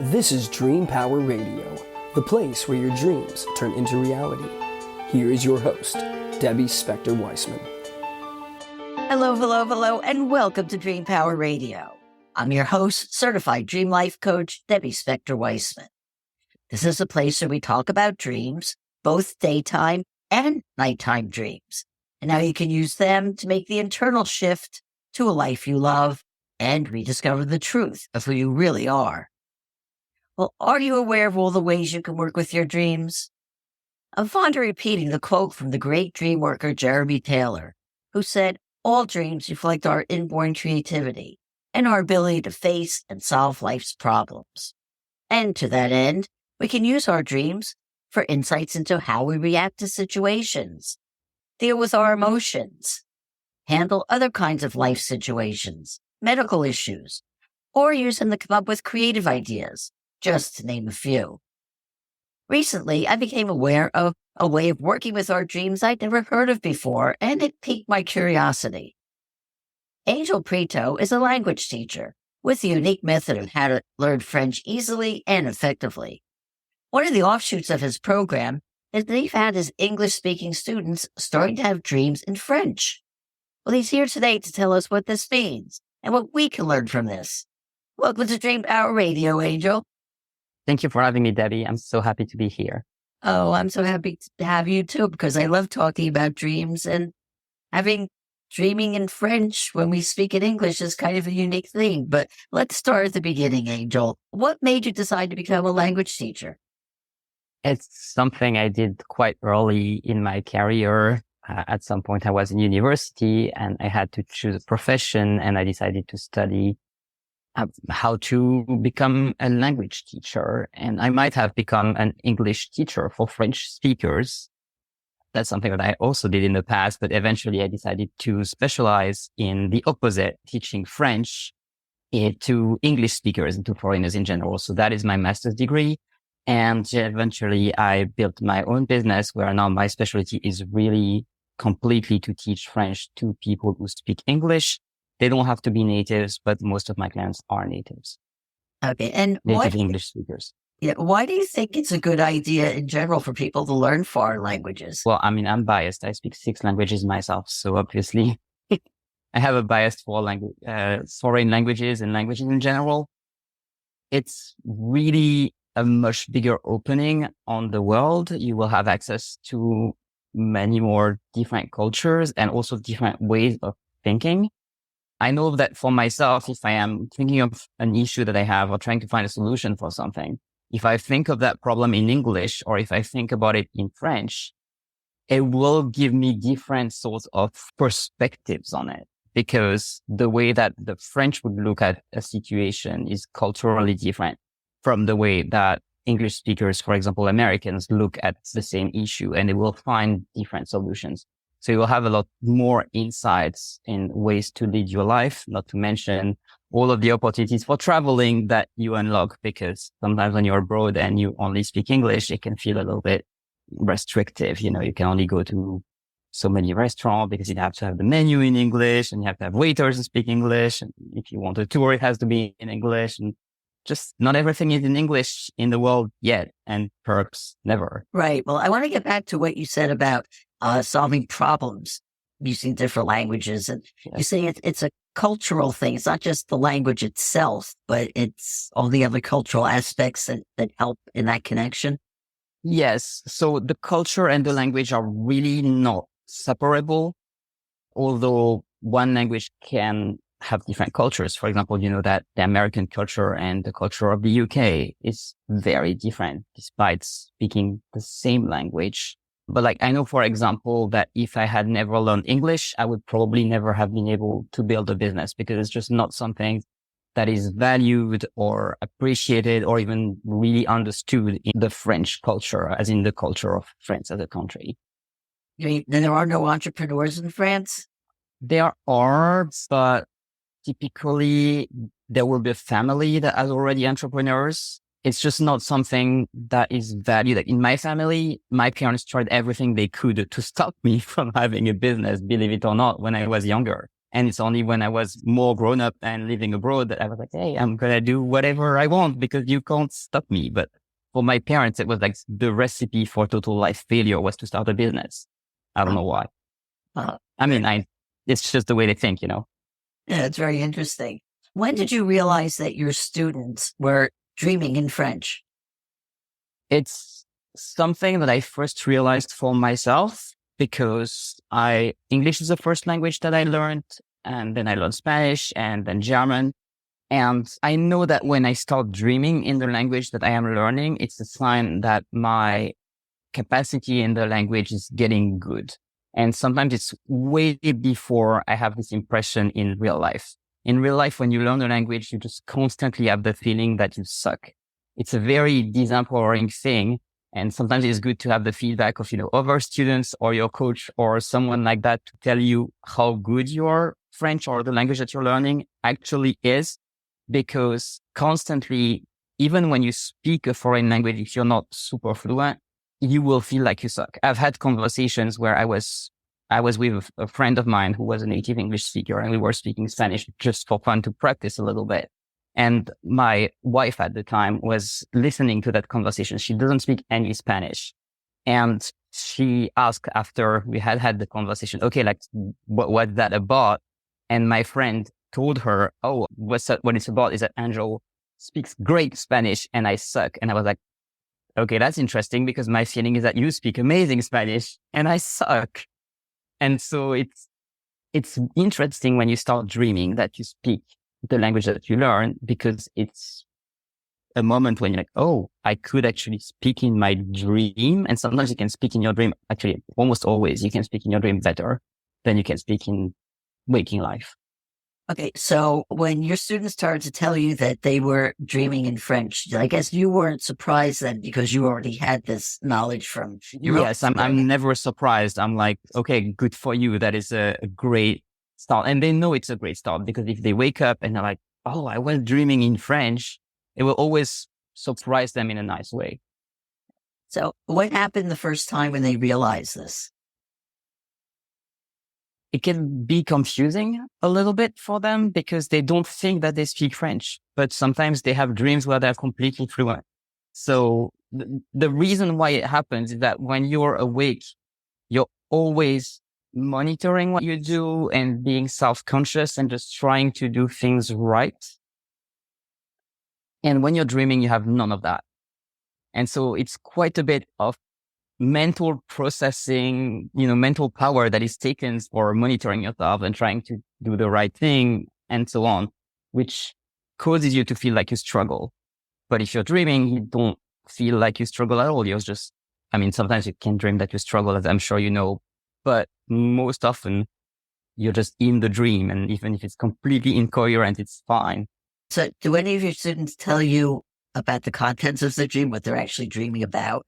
This is Dream Power Radio, the place where your dreams turn into reality. Here is your host, Debbie Spector-Weissman. Hello, and welcome to Dream Power Radio. I'm your host, certified dream life coach, Debbie Spector-Weissman. This is a place where we talk about dreams, both daytime and nighttime dreams, and how you can use them to make the internal shift to a life you love and rediscover the truth of who you really are. Well, are you aware of all the ways you can work with your dreams? I'm fond of repeating the quote from the great dream worker Jeremy Taylor, who said, "All dreams reflect our inborn creativity and our ability to face and solve life's problems. And to that end, we can use our dreams for insights into how we react to situations, deal with our emotions, handle other kinds of life situations, medical issues, or use them to come up with creative ideas, just to name a few." Recently, I became aware of a way of working with our dreams I'd never heard of before, and it piqued my curiosity. Angel Pretot is a language teacher with a unique method of how to learn French easily and effectively. One of the offshoots of his program is that he found his English-speaking students starting to have dreams in French. Well, he's here today to tell us what this means and what we can learn from this. Welcome to Dream Power Radio, Angel. Thank you for having me, Debbie. I'm so happy to be here. Oh, I'm so happy to have you too, because I love talking about dreams, and dreaming in French when we speak in English is kind of a unique thing. But let's start at the beginning, Angel. What made you decide to become a language teacher? It's something I did quite early in my career. At some point, I was in university and I had to choose a profession, and I decided to study how to become a language teacher. And I might have become an English teacher for French speakers. That's something that I also did in the past, but eventually I decided to specialize in the opposite, teaching French to English speakers and to foreigners in general. So that is my master's degree. And eventually I built my own business where now my specialty is really completely to teach French to people who speak English. They don't have to be natives, but most of my clients are natives. Okay. And native English speakers. Yeah. Why do you think it's a good idea in general for people to learn foreign languages? Well, I'm biased. I speak 6 languages myself. So obviously I have a bias for foreign languages and languages in general. It's really a much bigger opening on the world. You will have access to many more different cultures and also different ways of thinking. I know that for myself, if I am thinking of an issue that I have or trying to find a solution for something, if I think of that problem in English or if I think about it in French, it will give me different sorts of perspectives on it, because the way that the French would look at a situation is culturally different from the way that English speakers, for example, Americans, look at the same issue, and they will find different solutions. So you will have a lot more insights in ways to lead your life, not to mention all of the opportunities for traveling that you unlock, because sometimes when you're abroad and you only speak English, it can feel a little bit restrictive. You know, you can only go to so many restaurants because you have to have the menu in English and you have to have waiters who speak English. And if you want a tour, it has to be in English, and just not everything is in English in the world yet, and perhaps never. Right. Well, I want to get back to what you said about solving problems using different languages. And you say it's a cultural thing. It's not just the language itself, but it's all the other cultural aspects that help in that connection. Yes. So the culture and the language are really not separable, although one language can have different cultures. For example, you know that the American culture and the culture of the UK is very different despite speaking the same language. But I know, for example, that if I had never learned English, I would probably never have been able to build a business, because it's just not something that is valued or appreciated or even really understood in the French culture, as in the culture of France as a country. You mean there are no entrepreneurs in France? There are, but typically there will be a family that has already entrepreneurs. It's just not something that is valued. Like in my family, my parents tried everything they could to stop me from having a business, believe it or not, when I was younger. And it's only when I was more grown up and living abroad that I was like, hey, I'm going to do whatever I want because you can't stop me. But for my parents, it was like the recipe for total life failure was to start a business. I don't know why. I mean, it's just the way they think, you know. Yeah, it's very interesting. When did you realize that your students were dreaming in French? It's something that I first realized for myself because English is the first language that I learned, and then I learned Spanish and then German. And I know that when I start dreaming in the language that I am learning, it's a sign that my capacity in the language is getting good. And sometimes it's way before I have this impression in real life. In real life, when you learn a language, you just constantly have the feeling that you suck. It's a very disempowering thing. And sometimes it's good to have the feedback of, other students or your coach or someone like that to tell you how good your French or the language that you're learning actually is. Because constantly, even when you speak a foreign language, if you're not super fluent, you will feel like you suck. I've had conversations where I was with a friend of mine who was a native English speaker, and we were speaking Spanish just for fun to practice a little bit. And my wife at the time was listening to that conversation. She doesn't speak any Spanish. And she asked after we had the conversation, okay, like what's that about? And my friend told her, oh, what it's about is that Angel speaks great Spanish and I suck. And I was like, okay, that's interesting because my feeling is that you speak amazing Spanish and I suck. And so it's interesting when you start dreaming that you speak the language that you learn, because it's a moment when you're like, oh, I could actually speak in my dream. And sometimes you can speak in your dream. Actually, almost always you can speak in your dream better than you can speak in waking life. Okay, so when your students started to tell you that they were dreaming in French, I guess you weren't surprised then because you already had this knowledge from your own Yes, I'm never surprised. I'm like, okay, good for you. That is a great start. And they know it's a great start because if they wake up and they're like, oh, I was dreaming in French, it will always surprise them in a nice way. So what happened the first time when they realized this? It can be confusing a little bit for them because they don't think that they speak French, but sometimes they have dreams where they're completely fluent. So the reason why it happens is that when you're awake, you're always monitoring what you do and being self-conscious and just trying to do things right. And when you're dreaming, you have none of that. And so it's quite a bit of mental processing, mental power that is taken for monitoring yourself and trying to do the right thing and so on, which causes you to feel like you struggle. But if you're dreaming, you don't feel like you struggle at all. You're just, sometimes you can dream that you struggle, as I'm sure you know, but most often you're just in the dream. And even if it's completely incoherent, it's fine. So do any of your students tell you about the contents of the dream, what they're actually dreaming about?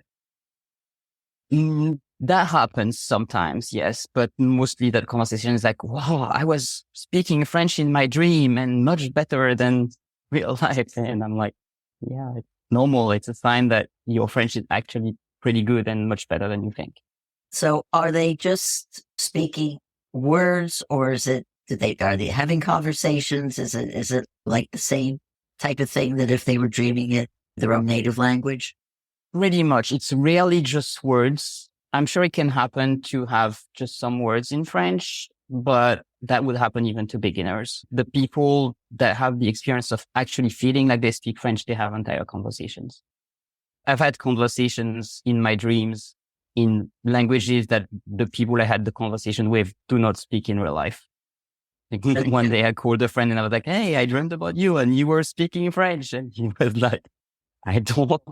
That happens sometimes, yes, but mostly that conversation is like, wow, I was speaking French in my dream and much better than real life. And I'm like, yeah, it's normal. It's a sign that your French is actually pretty good and much better than you think. So are they just speaking words, or are they having conversations? Is it like the same type of thing that if they were dreaming it their own native language? Pretty much. It's rarely just words. I'm sure it can happen to have just some words in French, but that would happen even to beginners. The people that have the experience of actually feeling like they speak French, they have entire conversations. I've had conversations in my dreams in languages that the people I had the conversation with do not speak in real life. Like one day I called a friend and I was like, hey, I dreamt about you and you were speaking French. And he was like, I don't.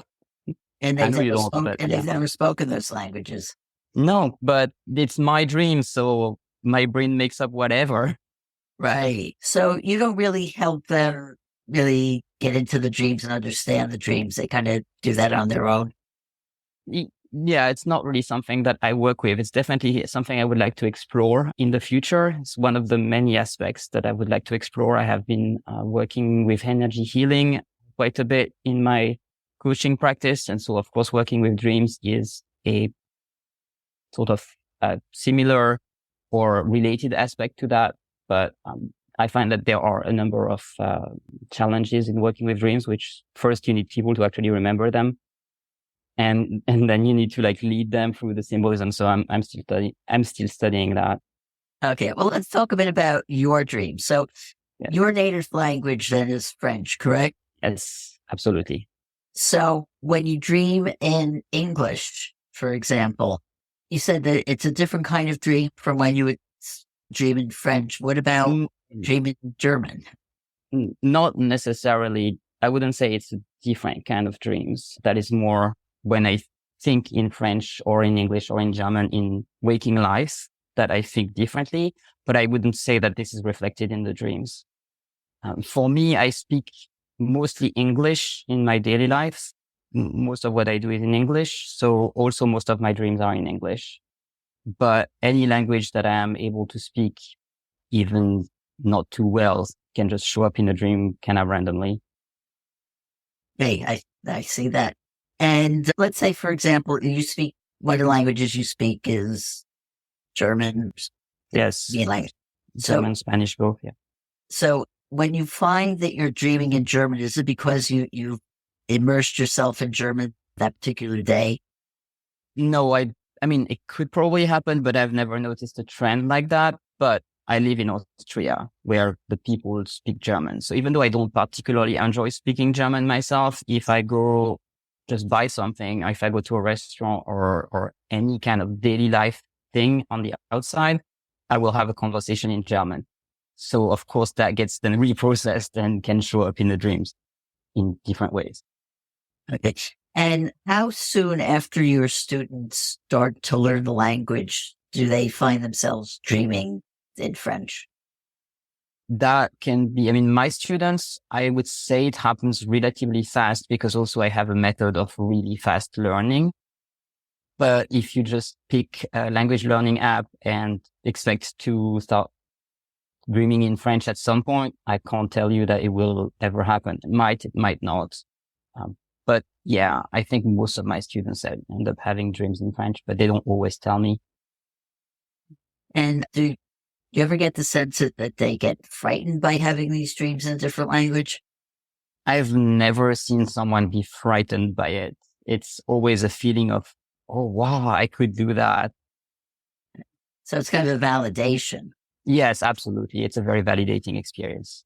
And they've never spoken those languages. No, but it's my dream, so my brain makes up whatever. Right. So you don't really help them really get into the dreams and understand the dreams. They kind of do that on their own. Yeah, it's not really something that I work with. It's definitely something I would like to explore in the future. It's one of the many aspects that I would like to explore. I have been working with energy healing quite a bit in my coaching practice. And so, of course, working with dreams is a sort of similar or related aspect to that. but I find that there are a number of challenges in working with dreams, which first you need people to actually remember them. And then you need to like lead them through the symbolism. So I'm still studying that. Okay, well, let's talk a bit about your dream. So Yes. your native language then is French, correct? Yes, absolutely. So when you dream in English, for example, you said that it's a different kind of dream from when you would dream in French. What about Mm, dream in German? Not necessarily. I wouldn't say it's a different kind of dreams. That is more when I think in French or in English or in German in waking life that I think differently, but I wouldn't say that this is reflected in the dreams. For me, I speak mostly English in my daily life. Most of what I do is in English. So also most of my dreams are in English, but any language that I am able to speak, even not too well, can just show up in a dream kind of randomly. Hey, I see that. And let's say, for example, you speak, one of the languages you speak is German. Yes. Language. So, German, Spanish, both. Yeah. so when you find that you're dreaming in German, is it because you immersed yourself in German that particular day? No, I mean, it could probably happen, but I've never noticed a trend like that. But I live in Austria where the people speak German. So even though I don't particularly enjoy speaking German myself, if I go just buy something, if I go to a restaurant or any kind of daily life thing on the outside, I will have a conversation in German. So of course that gets then reprocessed and can show up in the dreams in different ways. Okay. And how soon after your students start to learn the language do they find themselves dreaming in French? That can be, I mean, my students, I would say it happens relatively fast because also I have a method of really fast learning. But if you just pick a language learning app and expect to start dreaming in French at some point, I can't tell you that it will ever happen. It might not. But yeah, I think most of my students end up having dreams in French, but they don't always tell me. And do you ever get the sense that they get frightened by having these dreams in a different language? I've never seen someone be frightened by it. It's always a feeling of, oh, wow, I could do that. So it's kind of a validation. Yes, absolutely. It's a very validating experience.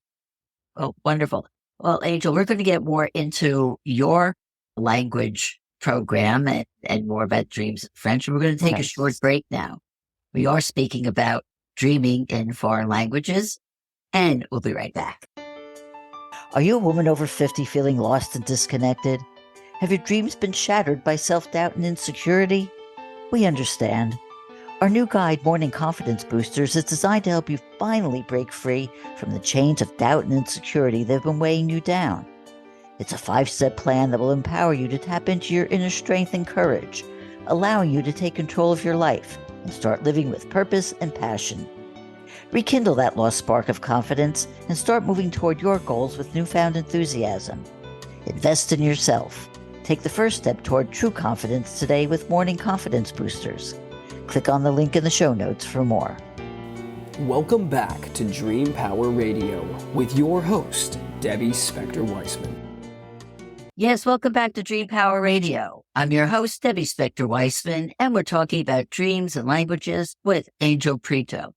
Oh, wonderful. Well, Angel, we're going to get more into your language program and more about dreams in French. And we're going to take a short break now. We are speaking about dreaming in foreign languages, and we'll be right back. Are you a woman over 50 feeling lost and disconnected? Have your dreams been shattered by self-doubt and insecurity? We understand. Our new guide, Morning Confidence Boosters, is designed to help you finally break free from the chains of doubt and insecurity that have been weighing you down. It's a 5-step plan that will empower you to tap into your inner strength and courage, allowing you to take control of your life and start living with purpose and passion. Rekindle that lost spark of confidence and start moving toward your goals with newfound enthusiasm. Invest in yourself. Take the first step toward true confidence today with Morning Confidence Boosters. Click on the link in the show notes for more. Welcome back to Dream Power Radio with your host, Debbie Spector-Weissman. Yes, welcome back to Dream Power Radio. I'm your host, Debbie Spector-Weissman, and we're talking about dreams and languages with Angel Pretot.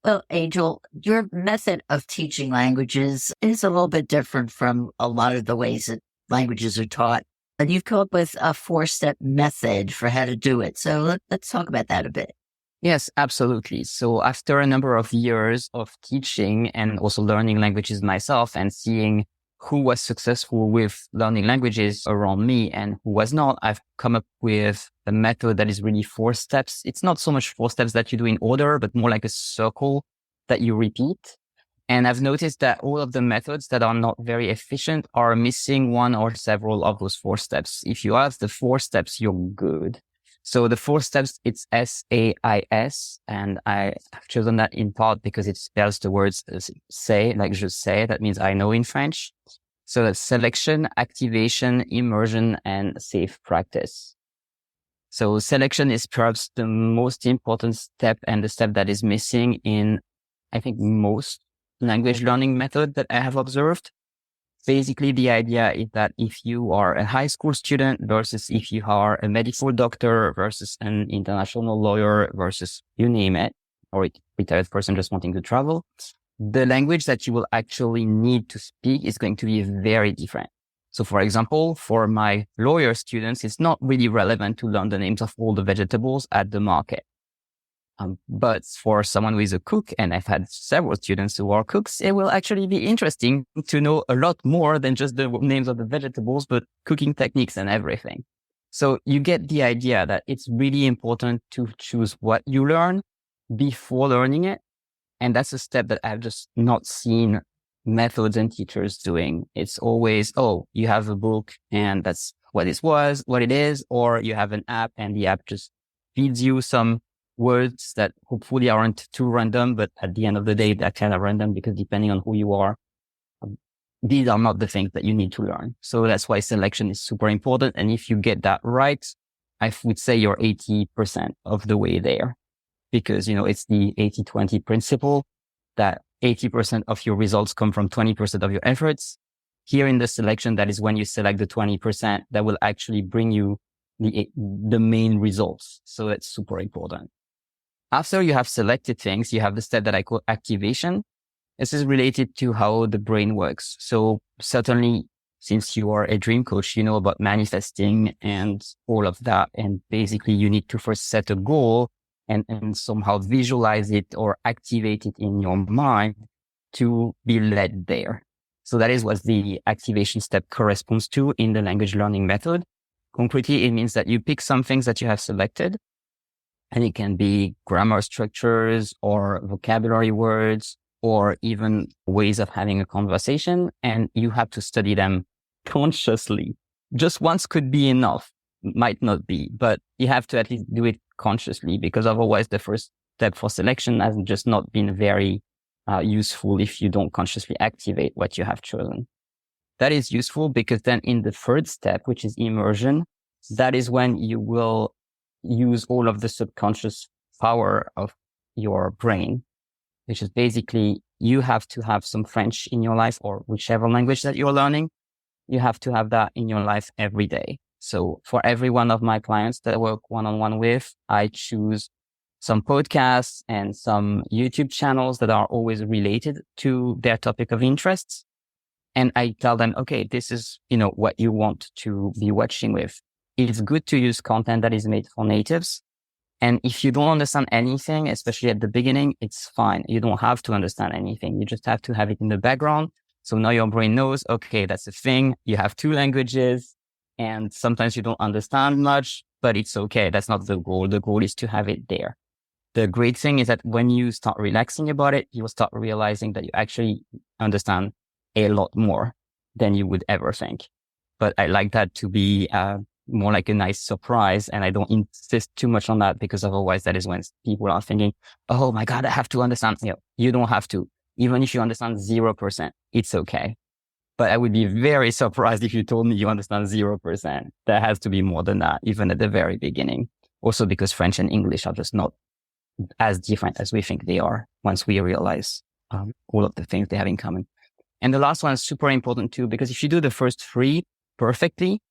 Well, Angel, your method of teaching languages is a little bit different from a lot of the ways that languages are taught. And you've come up with a 4-step method for how to do it. So let's talk about that a bit. Yes, absolutely. So after a number of years of teaching and also learning languages myself and seeing who was successful with learning languages around me and who was not, I've come up with a method that is really 4 steps. It's not so much 4 steps that you do in order, but more like a circle that you repeat. And I've noticed that all of the methods that are not very efficient are missing one or several of those 4 steps. If you have the 4 steps, you're good. So the 4 steps, it's SAIS. And I have chosen that in part because it spells the words say, like je sais. That means I know in French. So that's selection, activation, immersion, and safe practice. So selection is perhaps the most important step and the step that is missing in I think, most language learning method that I have observed. Basically, the idea is that if you are a high school student versus if you are a medical doctor versus an international lawyer versus you name it, or a retired person just wanting to travel, the language that you will actually need to speak is going to be very different. So for example, for my lawyer students, it's not really relevant to learn the names of all the vegetables at the market. But for someone who is a cook, and I've had several students who are cooks, it will actually be interesting to know a lot more than just the names of the vegetables, but cooking techniques and everything. So you get the idea that it's really important to choose what you learn before learning it. And that's a step that I've just not seen methods and teachers doing. It's always, oh, you have a book and that's what it is, or you have an app and the app just feeds you some words that hopefully aren't too random, but at the end of the day, they're kind of random because depending on who you are, these are not the things that you need to learn. So that's why selection is super important. And if you get that right, I would say you're 80% of the way there, because, it's the 80-20 principle that 80% of your results come from 20% of your efforts. Here in the selection, that is when you select the 20% that will actually bring you the main results. So that's super important. After you have selected things, you have the step that I call activation. This is related to how the brain works. So certainly, since you are a dream coach, you know about manifesting and all of that. And basically, you need to first set a goal and somehow visualize it or activate it in your mind to be led there. So that is what the activation step corresponds to in the language learning method. Concretely, it means that you pick some things that you have selected, and it can be grammar structures or vocabulary words or even ways of having a conversation, and you have to study them consciously. Just once could be enough, might not be, but you have to at least do it consciously, because otherwise the first step for selection has just not been very useful if you don't consciously activate what you have chosen. That is useful because then in the third step, which is immersion, that is when you will use all of the subconscious power of your brain, which is basically you have to have some French in your life or whichever language that you're learning. You have to have that in your life every day. So for every one of my clients that I work one-on-one with, I choose some podcasts and some YouTube channels that are always related to their topic of interest. And I tell them, okay, this is, what you want to be watching with. It's good to use content that is made for natives. And if you don't understand anything, especially at the beginning, it's fine. You don't have to understand anything. You just have to have it in the background. So now your brain knows, okay, that's a thing. You have two languages and sometimes you don't understand much, but it's okay. That's not the goal. The goal is to have it there. The great thing is that when you start relaxing about it, you will start realizing that you actually understand a lot more than you would ever think. But I like that to be more like a nice surprise. And I don't insist too much on that, because otherwise that is when people are thinking, oh my God, I have to understand. You don't have to. Even if you understand 0%, it's okay. But I would be very surprised if you told me you understand 0%. There has to be more than that, even at the very beginning. Also because French and English are just not as different as we think they are once we realize all of the things they have in common. And the last one is super important too, because if you do the first three perfectly,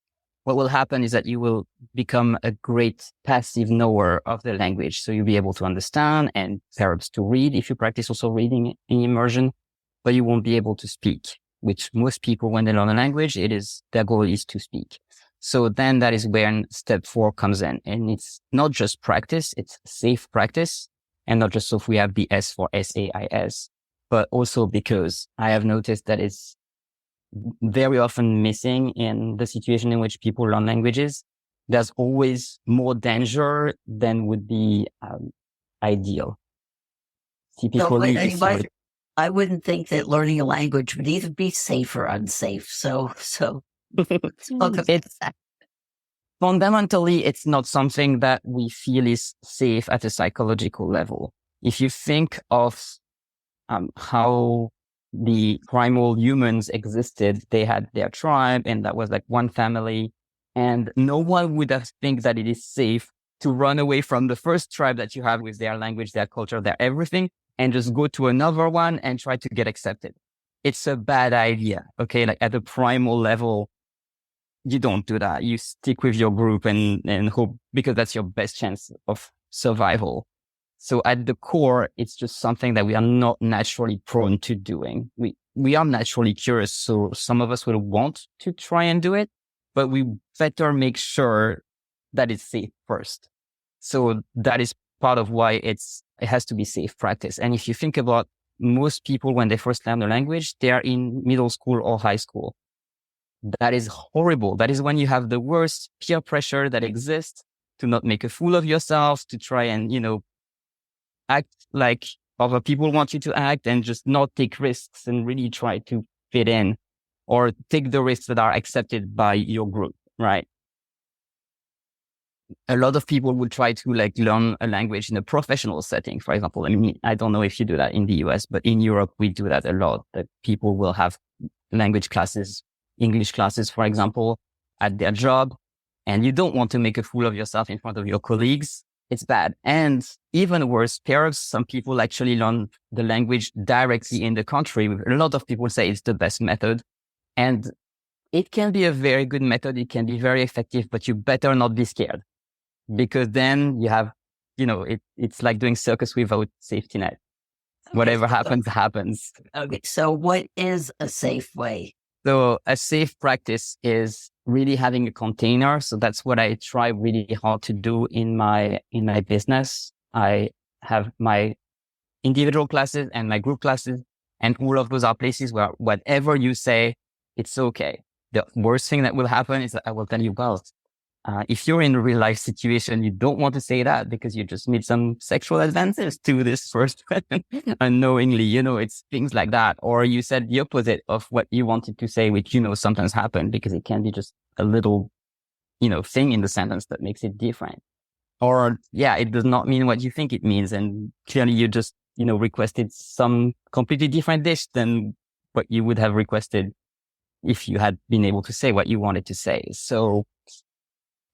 what will happen is that you will become a great passive knower of the language. So you'll be able to understand and perhaps to read if you practice also reading in immersion, but you won't be able to speak, which most people, when they learn a language, their goal is to speak. So then that is where step 4 comes in. And it's not just practice, it's safe practice. And not just so if we have the S for SAIS, but also because I have noticed that it's very often missing in the situation in which people learn languages. There's always more danger than would be ideal. Typically, I wouldn't think that learning a language would either be safe or unsafe. So fundamentally, it's not something that we feel is safe at a psychological level. If you think of how the primal humans existed, they had their tribe and that was like one family, and no one would have think that it is safe to run away from the first tribe that you have with their language, their culture, their everything, and just go to another one and try to get accepted. It's a bad idea. Okay. Like at the primal level, you don't do that. You stick with your group and hope, because that's your best chance of survival. So at the core, it's just something that we are not naturally prone to doing. We are naturally curious. So some of us will want to try and do it, but we better make sure that it's safe first. So that is part of why it has to be safe practice. And if you think about most people, when they first learn the language, they are in middle school or high school. That is horrible. That is when you have the worst peer pressure that exists to not make a fool of yourself, to try and, act like other people want you to act and just not take risks and really try to fit in or take the risks that are accepted by your group, right? A lot of people will try to learn a language in a professional setting, for example. I mean, I don't know if you do that in the US, but in Europe, we do that a lot, that people will have language classes, English classes, for example, at their job. And you don't want to make a fool of yourself in front of your colleagues. It's bad. And even worse, perhaps some people actually learn the language directly in the country. A lot of people say it's the best method. And it can be a very good method. It can be very effective, but you better not be scared, because then you have, it's like doing circus without safety net. Okay, whatever happens, happens. Okay. So what is a safe way? So a safe practice is really having a container. So that's what I try really hard to do in my business. I have my individual classes and my group classes, and all of those are places where whatever you say, it's okay. The worst thing that will happen is that I will tell you, well, if you're in a real life situation, you don't want to say that because you just made some sexual advances to this first person unknowingly, it's things like that. Or you said the opposite of what you wanted to say, which, sometimes happen because it can be just a little, thing in the sentence that makes it different. Or it does not mean what you think it means. And clearly you just, requested some completely different dish than what you would have requested if you had been able to say what you wanted to say. So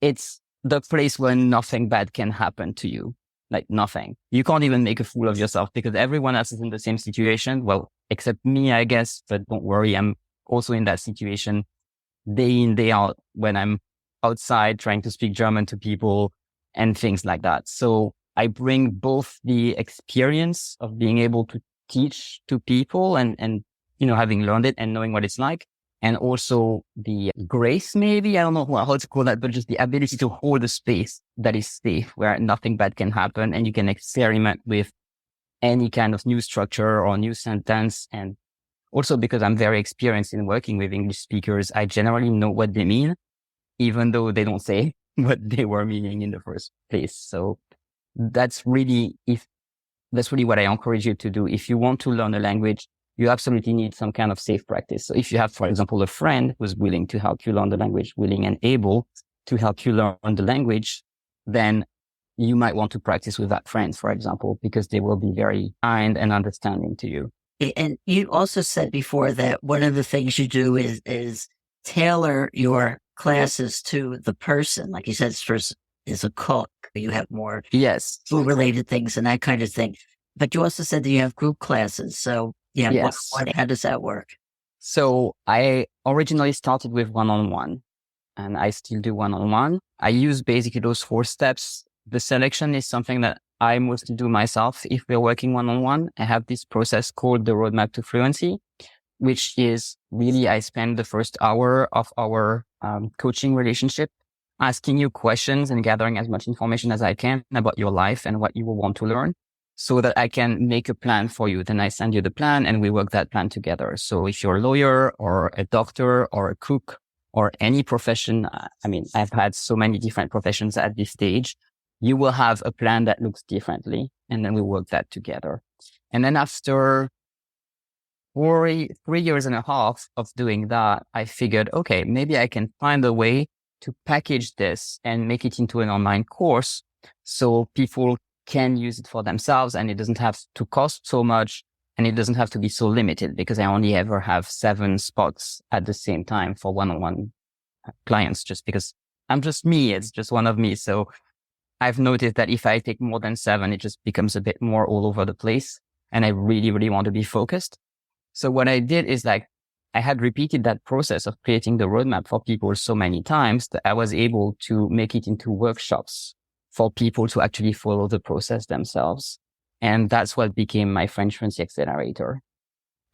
it's the place where nothing bad can happen to you. Like nothing. You can't even make a fool of yourself because everyone else is in the same situation. Well, except me, I guess, but don't worry. I'm also in that situation day in, day out when I'm outside trying to speak German to people and things like that. So I bring both the experience of being able to teach to people and, having learned it and knowing what it's like, and also the grace, maybe, I don't know how to call that, but just the ability to hold a space that is safe where nothing bad can happen and you can experiment with any kind of new structure or new sentence. And also because I'm very experienced in working with English speakers, I generally know what they mean, even though they don't say what they were meaning in the first place. So that's really what I encourage you to do. If you want to learn a language, you absolutely need some kind of safe practice. So if you have, for example, a friend who's willing to help you learn the language, willing and able to help you learn the language, then you might want to practice with that friend, for example, because they will be very kind and understanding to you. And you also said before that one of the things you do is tailor your classes to the person. Like you said, first is a cook. You have more food related things and that kind of thing. But you also said that you have group classes. So yes. How does that work? So I originally started with one-on-one and I still do one-on-one. I use basically those 4 steps. The selection is something that I mostly do myself. If we're working one-on-one, I have this process called the roadmap to fluency, which is really, I spend the first hour of our coaching relationship asking you questions and gathering as much information as I can about your life and what you will want to learn, so that I can make a plan for you. Then I send you the plan and we work that plan together. So if you're a lawyer or a doctor or a cook or any profession, I've had so many different professions at this stage, you will have a plan that looks differently. And then we work that together. And then after 3.5 years of doing that, I figured, okay, maybe I can find a way to package this and make it into an online course so people can use it for themselves and it doesn't have to cost so much and it doesn't have to be so limited, because I only ever have 7 spots at the same time for one-on-one clients, just because I'm just me. It's just one of me. So I've noticed that if I take more than 7, it just becomes a bit more all over the place. and I really, really want to be focused. So what I did is like, I had repeated that process of creating the roadmap for people so many times that I was able to make it into workshops for people to actually follow the process themselves. And that's what became my French Fluency Accelerator.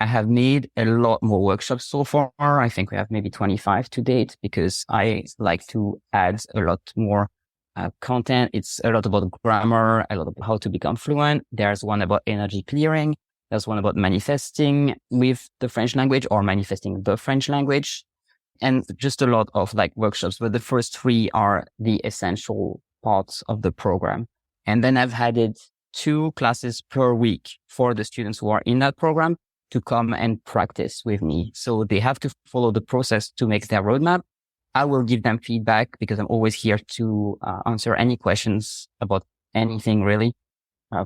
I have made a lot more workshops so far. I think we have maybe 25 to date because I like to add a lot more content. It's a lot about grammar, a lot about how to become fluent. There's one about energy clearing. There's one about manifesting with the French language or manifesting the French language, and just a lot of like workshops. But the first three are the essential parts of the program. And then I've added 2 classes per week for the students who are in that program to come and practice with me. So they have to follow the process to make their roadmap. I will give them feedback because I'm always here to answer any questions about anything really.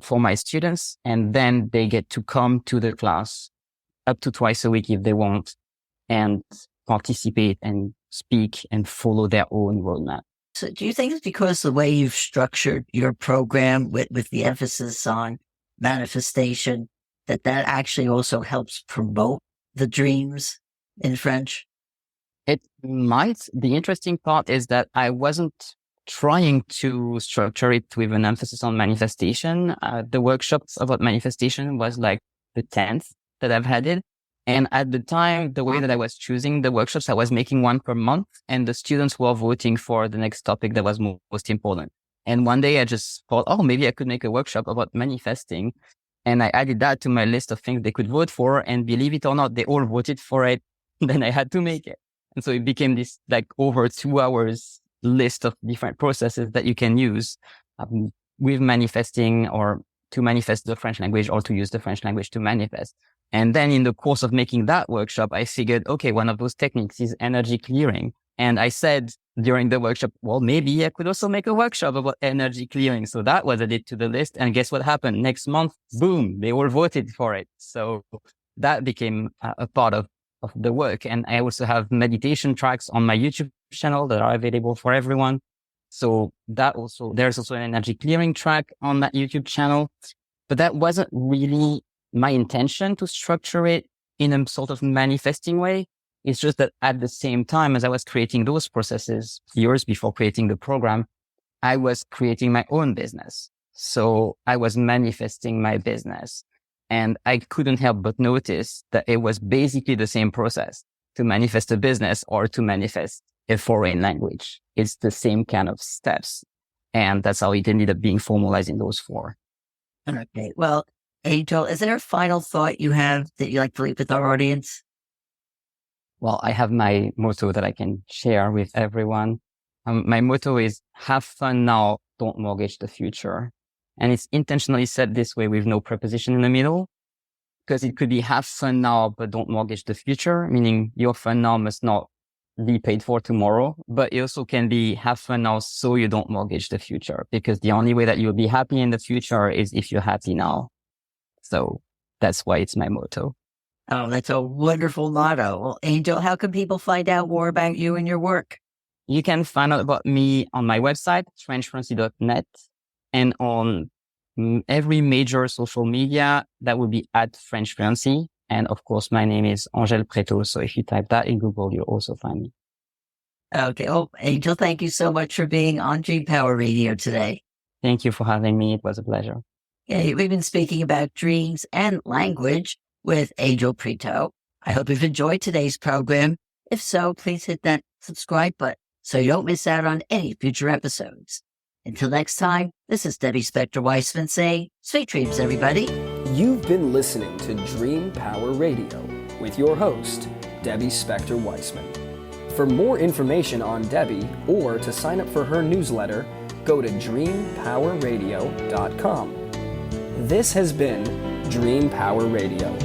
For my students, and then they get to come to the class up to twice a week if they want and participate and speak and follow their own roadmap. So do you think it's because the way you've structured your program with the emphasis on manifestation, that actually also helps promote the dreams in French? It might. The interesting part is that I wasn't trying to structure it with an emphasis on manifestation. The workshops about manifestation was like the 10th that I've had it. And at the time, the way that I was choosing the workshops, I was making one per month and the students were voting for the next topic that was most important. And one day I just thought, oh, maybe I could make a workshop about manifesting. And I added that to my list of things they could vote for. And believe it or not, they all voted for it. Then I had to make it. And so it became this like over 2 hours list of different processes that you can use with manifesting or to manifest the French language or to use the French language to manifest. And then in the course of making that workshop, I figured, okay, one of those techniques is energy clearing. And I said during the workshop, well, maybe I could also make a workshop about energy clearing. So that was added to the list. And guess what happened? Next month, boom, they all voted for it. So that became a part of the work. And I also have meditation tracks on my YouTube channel that are available for everyone. So there's also an energy clearing track on that YouTube channel, but that wasn't really my intention to structure it in a sort of manifesting way. It's just that at the same time as I was creating those processes years before creating the program, I was creating my own business. So I was manifesting my business. And I couldn't help but notice that it was basically the same process to manifest a business or to manifest a foreign language. It's the same kind of steps. And that's how it ended up being formalized in those 4. Okay. Well, Angel, is there a final thought you have that you like to leave with our audience? Well, I have my motto that I can share with everyone. My motto is have fun now, don't mortgage the future. And it's intentionally said this way with no preposition in the middle, because it could be have fun now, but don't mortgage the future, meaning your fun now must not be paid for tomorrow. But it also can be have fun now so you don't mortgage the future, because the only way that you'll be happy in the future is if you're happy now. So that's why it's my motto. Oh, that's a wonderful motto. Well, Angel, how can people find out more about you and your work? You can find out about me on my website, frenchfluency.net, and on every major social media. That would be at French Fluency. And of course, my name is Angel Pretot. So if you type that in Google, you'll also find me. Okay. Oh, Angel, thank you so much for being on Dream Power Radio today. Thank you for having me. It was a pleasure. Yeah, we've been speaking about dreams and language with Angel Pretot. I hope you've enjoyed today's program. If so, please hit that subscribe button so you don't miss out on any future episodes. Until next time, this is Debbie Spector-Weissman saying, sweet dreams, everybody. You've been listening to Dream Power Radio with your host, Debbie Spector-Weissman. For more information on Debbie or to sign up for her newsletter, go to dreampowerradio.com. This has been Dream Power Radio.